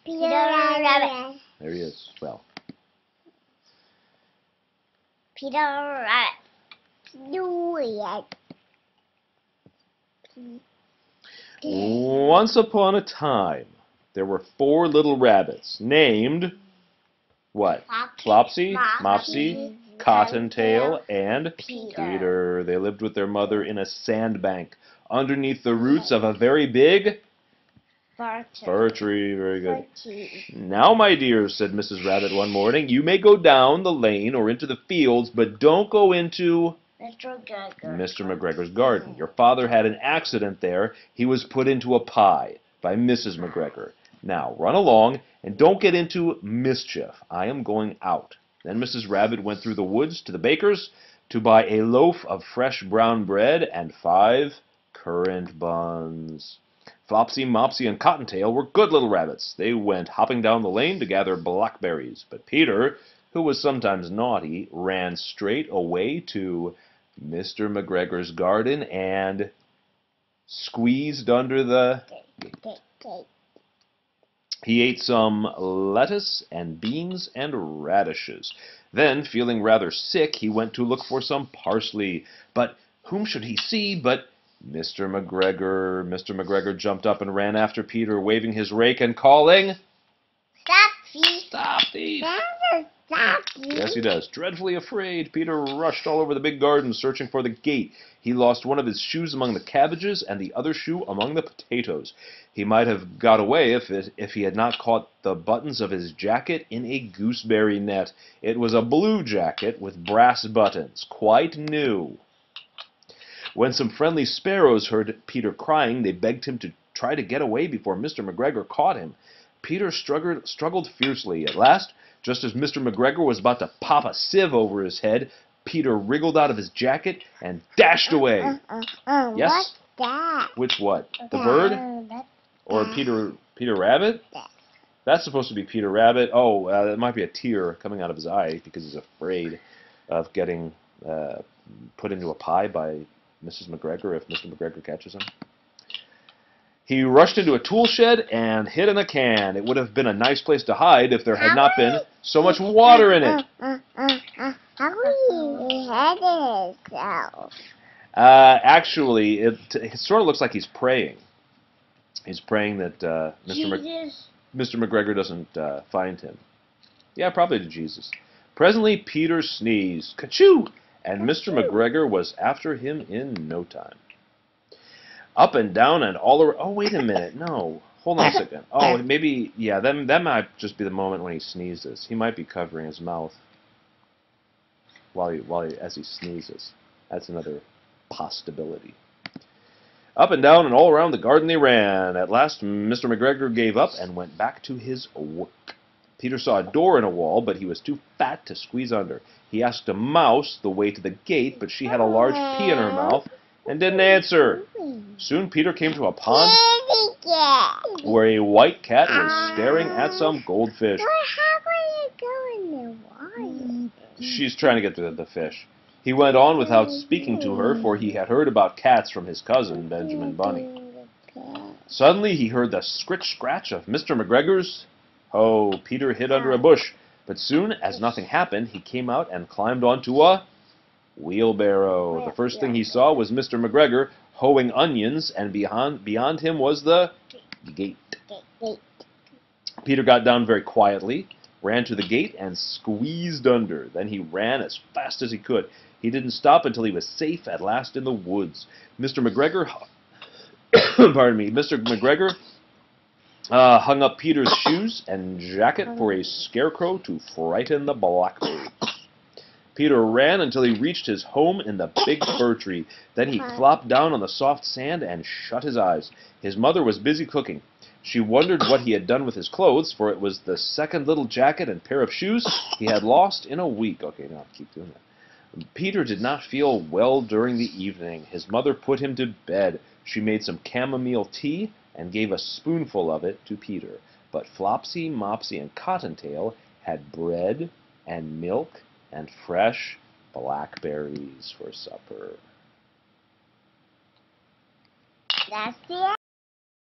Peter Rabbit. There he is. Well. Peter Rabbit. Once upon a time, there were 4 little rabbits named what? Flopsy, Mopsy, Cottontail, and Peter. They lived with their mother in a sandbank underneath the roots of a very big fir tree. Very good. Now, my dears, said Mrs. Rabbit one morning, you may go down the lane or into the fields, but don't go into Mr. McGregor's garden. Your father had an accident there. He was put into a pie by Mrs. McGregor. Now, run along and don't get into mischief. I am going out. Then Mrs. Rabbit went through the woods to the baker's to buy a loaf of fresh brown bread and 5 currant buns. Flopsy, Mopsy, and Cottontail were good little rabbits. They went hopping down the lane to gather blackberries. But Peter, who was sometimes naughty, ran straight away to Mr. McGregor's garden and squeezed under the gate. He ate some lettuce and beans and radishes. Then, feeling rather sick, he went to look for some parsley. But whom should he see but Mr. McGregor? Mr. McGregor jumped up and ran after Peter, waving his rake and calling, Stop, thief! Stop, thief! Stop, thief! Yes, he does. Dreadfully afraid, Peter rushed all over the big garden, searching for the gate. He lost one of his shoes among the cabbages and the other shoe among the potatoes. He might have got away if he had not caught the buttons of his jacket in a gooseberry net. It was a blue jacket with brass buttons, quite new. When some friendly sparrows heard Peter crying, they begged him to try to get away before Mr. McGregor caught him. Peter struggled fiercely. At last, just as Mr. McGregor was about to pop a sieve over his head, Peter wriggled out of his jacket and dashed away. Yes? What's that? Which what? The bird? Or Peter Rabbit? That's supposed to be Peter Rabbit. Oh, it might be a tear coming out of his eye because he's afraid of getting put into a pie by Mrs. McGregor if Mr. McGregor catches him. He rushed into a tool shed and hid in a can. It would have been a nice place to hide if there had not been so much water in it. How will he hide himself? Actually, it sort of looks like he's praying. He's praying that Mr. McGregor doesn't find him. Yeah, probably to Jesus. Presently, Peter sneezed. Ka-choo! And Mr. McGregor was after him in no time. Up and down and all around. Oh, wait a minute. No. Hold on a second. Oh, maybe, yeah, that might just be the moment when he sneezes. He might be covering his mouth as he sneezes. That's another possibility. Up and down and all around the garden they ran. At last, Mr. McGregor gave up and went back to his work. Peter saw a door in a wall, but he was too fat to squeeze under. He asked a mouse the way to the gate, but she had a large pea in her mouth and didn't answer. Soon Peter came to a pond where a white cat was staring at some goldfish. How are you going in the water? She's trying to get to the fish. He went on without speaking to her, for he had heard about cats from his cousin, Benjamin Bunny. Suddenly he heard the scritch-scratch of Mr. McGregor's. Oh, Peter hid under a bush, but soon as nothing happened, he came out and climbed onto a wheelbarrow. The first thing he saw was Mr. McGregor hoeing onions, and beyond him was the gate. Peter got down very quietly, ran to the gate, and squeezed under. Then he ran as fast as he could. He didn't stop until he was safe at last in the woods. Mr. McGregor, Mr. McGregor hung up Peter's shoes and jacket for a scarecrow to frighten the blackbirds. Peter ran until he reached his home in the big fir tree. Then he flopped down on the soft sand and shut his eyes. His mother was busy cooking. She wondered what he had done with his clothes, for it was the second little jacket and pair of shoes he had lost in a week. Okay, now keep doing that. Peter did not feel well during the evening. His mother put him to bed. She made some chamomile tea and gave a spoonful of it to Peter. But Flopsy, Mopsy, and Cottontail had bread and milk and fresh blackberries for supper. That's the